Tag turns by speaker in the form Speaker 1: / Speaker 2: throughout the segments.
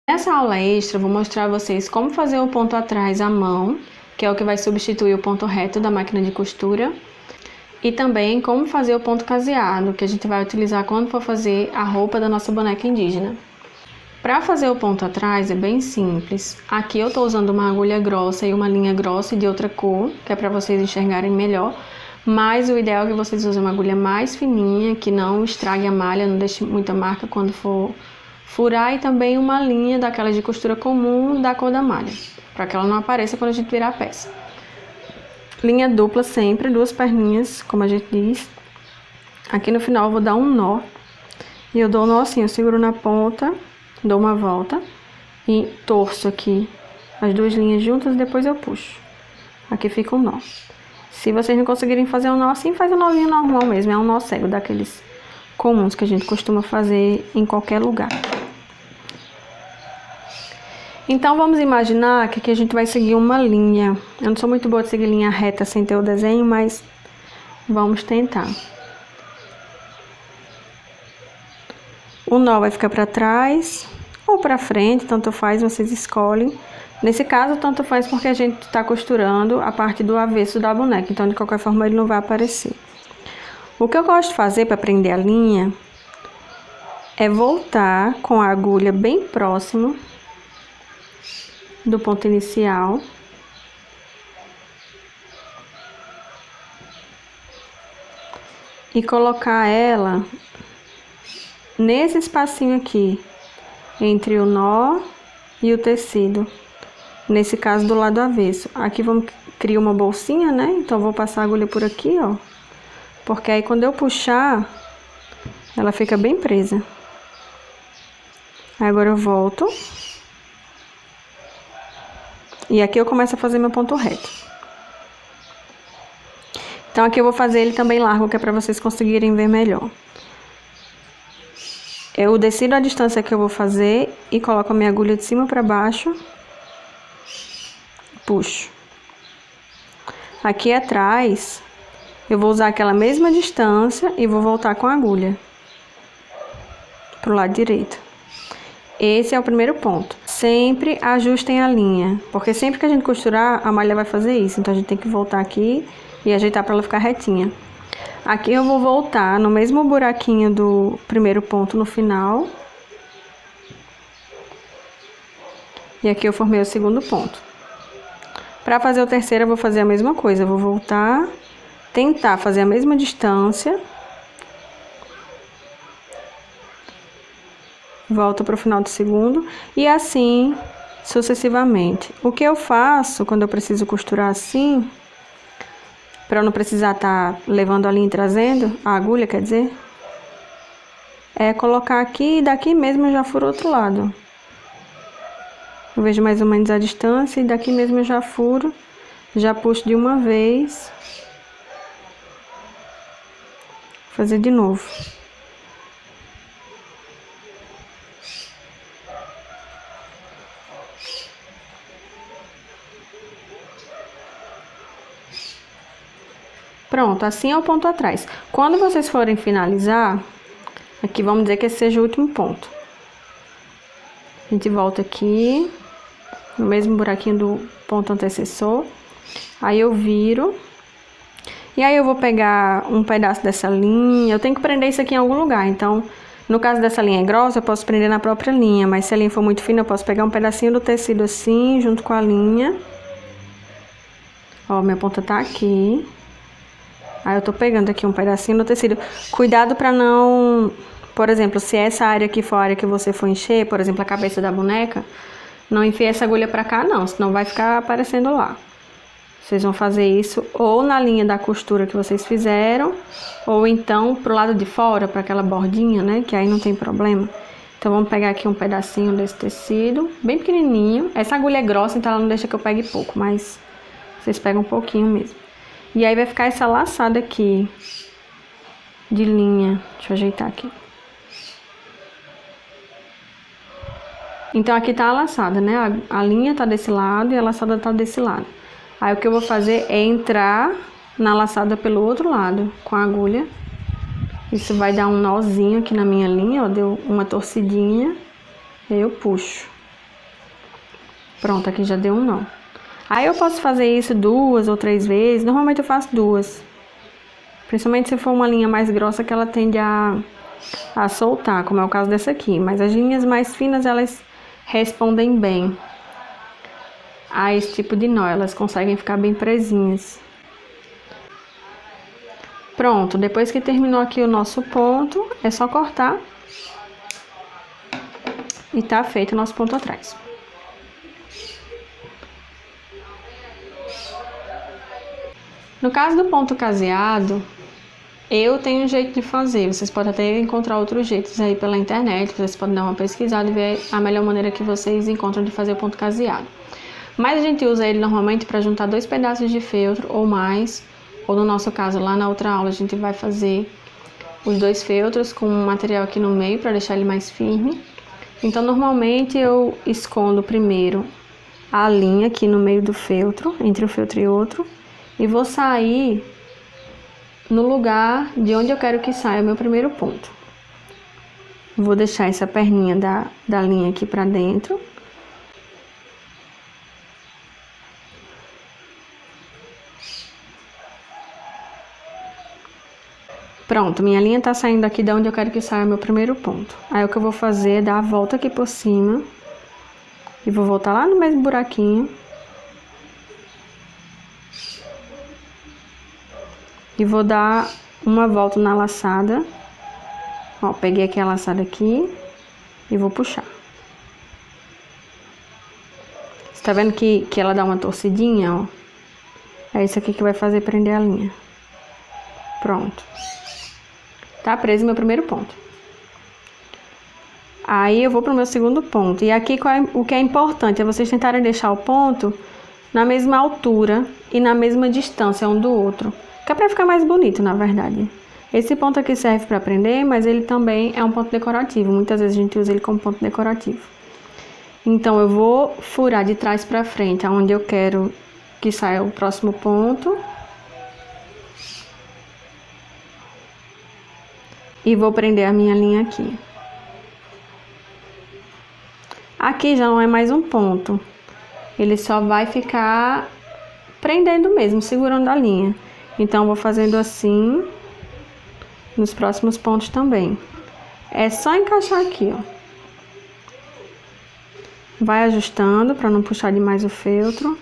Speaker 1: Nessa aula extra, eu vou mostrar a vocês como fazer o ponto atrás à mão, que é o que vai substituir o ponto reto da máquina de costura, e também como fazer o ponto caseado, que a gente vai utilizar quando for fazer a roupa da nossa boneca indígena. Para fazer o ponto atrás é bem simples. Aqui eu estou usando uma agulha grossa e uma linha grossa de outra cor, que é para vocês enxergarem melhor, mas o ideal é que vocês usem uma agulha mais fininha, que não estrague a malha, não deixe muita marca quando for furar, e também uma linha daquela de costura comum da cor da malha, para que ela não apareça quando a gente virar a peça. Linha dupla sempre, duas perninhas, como a gente diz. Aqui no final eu vou dar um nó, e eu dou um nó assim, eu seguro na ponta, dou uma volta e torço aqui as duas linhas juntas e depois eu puxo. Aqui fica um nó. Se vocês não conseguirem fazer um nó assim, faz um nozinho normal mesmo, é um nó cego, daqueles comuns que a gente costuma fazer em qualquer lugar. Então vamos imaginar que aqui a gente vai seguir uma linha. Eu não sou muito boa de seguir linha reta sem ter o desenho, mas vamos tentar. O nó vai ficar para trás ou para frente, tanto faz, vocês escolhem. Nesse caso, tanto faz porque a gente está costurando a parte do avesso da boneca, então de qualquer forma ele não vai aparecer. O que eu gosto de fazer para prender a linha é voltar com a agulha bem próximo do ponto inicial. E colocar ela nesse espacinho aqui, entre o nó e o tecido. Nesse caso, do lado avesso. Aqui vamos criar uma bolsinha, né? Então, vou passar a agulha por aqui, ó. Porque aí, quando eu puxar, ela fica bem presa. Aí, agora eu volto. E aqui eu começo a fazer meu ponto reto. Então, aqui eu vou fazer ele também largo, que é para vocês conseguirem ver melhor. Eu decido a distância que eu vou fazer e coloco a minha agulha de cima para baixo. Puxo. Aqui atrás, eu vou usar aquela mesma distância e vou voltar com a agulha pro lado direito. Esse é o primeiro ponto. Sempre ajustem a linha, porque sempre que a gente costurar, a malha vai fazer isso. Então, a gente tem que voltar aqui e ajeitar para ela ficar retinha. Aqui eu vou voltar no mesmo buraquinho do primeiro ponto no final. E aqui eu formei o segundo ponto. Para fazer o terceiro, eu vou fazer a mesma coisa. Eu vou voltar, tentar fazer a mesma distância. Volto para o final do segundo e assim sucessivamente. O que eu faço quando eu preciso costurar assim, para eu não precisar estar levando a linha e trazendo, a agulha, quer dizer, é colocar aqui e daqui mesmo eu já furo o outro lado. Eu vejo mais ou menos a distância e daqui mesmo eu já furo, já puxo de uma vez. Vou fazer de novo. Pronto, assim é o ponto atrás. Quando vocês forem finalizar, aqui vamos dizer que esse seja o último ponto. A gente volta aqui, no mesmo buraquinho do ponto antecessor. Aí eu viro. E aí eu vou pegar um pedaço dessa linha. Eu tenho que prender isso aqui em algum lugar. Então, no caso dessa linha grossa, eu posso prender na própria linha. Mas se a linha for muito fina, eu posso pegar um pedacinho do tecido assim, junto com a linha. Ó, minha ponta tá aqui. Aí eu tô pegando aqui um pedacinho do tecido. Cuidado pra não... Por exemplo, se essa área aqui for a área que você for encher, por exemplo, a cabeça da boneca, não enfie essa agulha pra cá não, senão vai ficar aparecendo lá. Vocês vão fazer isso ou na linha da costura que vocês fizeram, ou então pro lado de fora, pra aquela bordinha, né, que aí não tem problema. Então vamos pegar aqui um pedacinho desse tecido, bem pequenininho. Essa agulha é grossa, então ela não deixa que eu pegue pouco, mas vocês pegam um pouquinho mesmo. E aí vai ficar essa laçada aqui de linha. Deixa eu ajeitar aqui. Então aqui tá a laçada, né? A linha tá desse lado e a laçada tá desse lado. Aí o que eu vou fazer é entrar na laçada pelo outro lado com a agulha. Isso vai dar um nozinho aqui na minha linha, ó, deu uma torcidinha, aí eu puxo. Pronto, aqui já deu um nó. Aí eu posso fazer isso 2 ou 3 vezes, normalmente eu faço 2. Principalmente se for uma linha mais grossa que ela tende a soltar, como é o caso dessa aqui. Mas as linhas mais finas, elas respondem bem a esse tipo de nó, elas conseguem ficar bem presinhas. Pronto, depois que terminou aqui o nosso ponto, é só cortar e tá feito o nosso ponto atrás. No caso do ponto caseado, eu tenho um jeito de fazer, vocês podem até encontrar outros jeitos aí pela internet, vocês podem dar uma pesquisada e ver a melhor maneira que vocês encontram de fazer o ponto caseado. Mas a gente usa ele normalmente para juntar 2 pedaços de feltro ou mais, ou no nosso caso lá na outra aula a gente vai fazer os 2 feltros com um material aqui no meio para deixar ele mais firme. Então normalmente eu escondo primeiro a linha aqui no meio do feltro, entre um feltro e outro, e vou sair no lugar de onde eu quero que saia o meu primeiro ponto. Vou deixar essa perninha da linha aqui pra dentro. Pronto, minha linha tá saindo aqui de onde eu quero que saia o meu primeiro ponto. Aí o que eu vou fazer é dar a volta aqui por cima. E vou voltar lá no mesmo buraquinho. E vou dar uma volta na laçada. Ó, peguei aqui a laçada aqui e vou puxar. Você tá vendo que ela dá uma torcidinha, ó? É isso aqui que vai fazer prender a linha. Pronto. Tá preso meu primeiro ponto. Aí eu vou pro meu segundo ponto. E aqui o que é importante é vocês tentarem deixar o ponto na mesma altura e na mesma distância um do outro. Que é pra ficar mais bonito, na verdade. Esse ponto aqui serve para prender, mas ele também é um ponto decorativo. Muitas vezes a gente usa ele como ponto decorativo. Então, eu vou furar de trás para frente, aonde eu quero que saia o próximo ponto. E vou prender a minha linha aqui. Aqui já não é mais um ponto. Ele só vai ficar prendendo mesmo, segurando a linha. Então, eu vou fazendo assim nos próximos pontos também. É só encaixar aqui, ó. Vai ajustando para não puxar demais o feltro.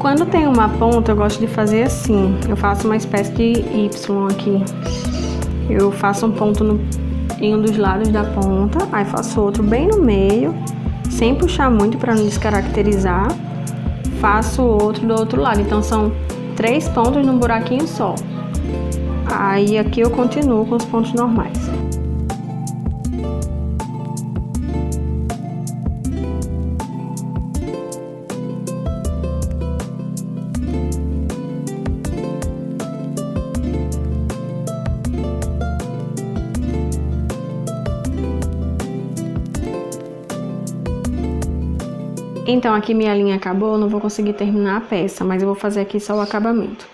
Speaker 1: Quando tem uma ponta, eu gosto de fazer assim. Eu faço uma espécie de Y aqui. Eu faço um ponto em um dos lados da ponta, aí faço outro bem no meio, sem puxar muito para não descaracterizar. Faço outro do outro lado. Então são 3 pontos num buraquinho só. Aí aqui eu continuo com os pontos normais. Então, aqui minha linha acabou, eu não vou conseguir terminar a peça, mas eu vou fazer aqui só o acabamento.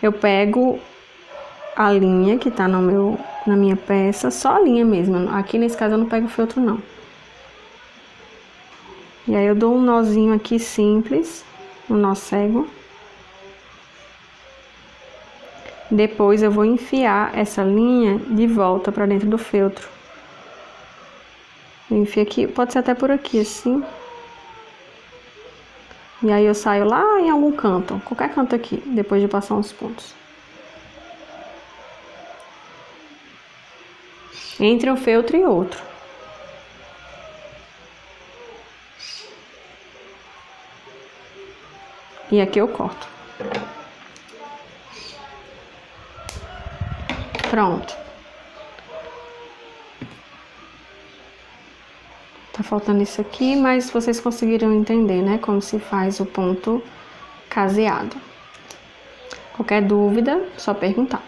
Speaker 1: Eu pego a linha que tá na minha peça, só a linha mesmo. Aqui nesse caso eu não pego feltro não. E aí eu dou um nozinho aqui simples, um nó cego. Depois eu vou enfiar essa linha de volta pra dentro do feltro. Eu enfio aqui, pode ser até por aqui assim. E aí eu saio lá em algum canto, qualquer canto aqui, depois de passar uns pontos. Entre um feltro e outro. E aqui eu corto. Pronto. Tá faltando isso aqui, mas vocês conseguiram entender, né? Como se faz o ponto caseado. Qualquer dúvida, só perguntar.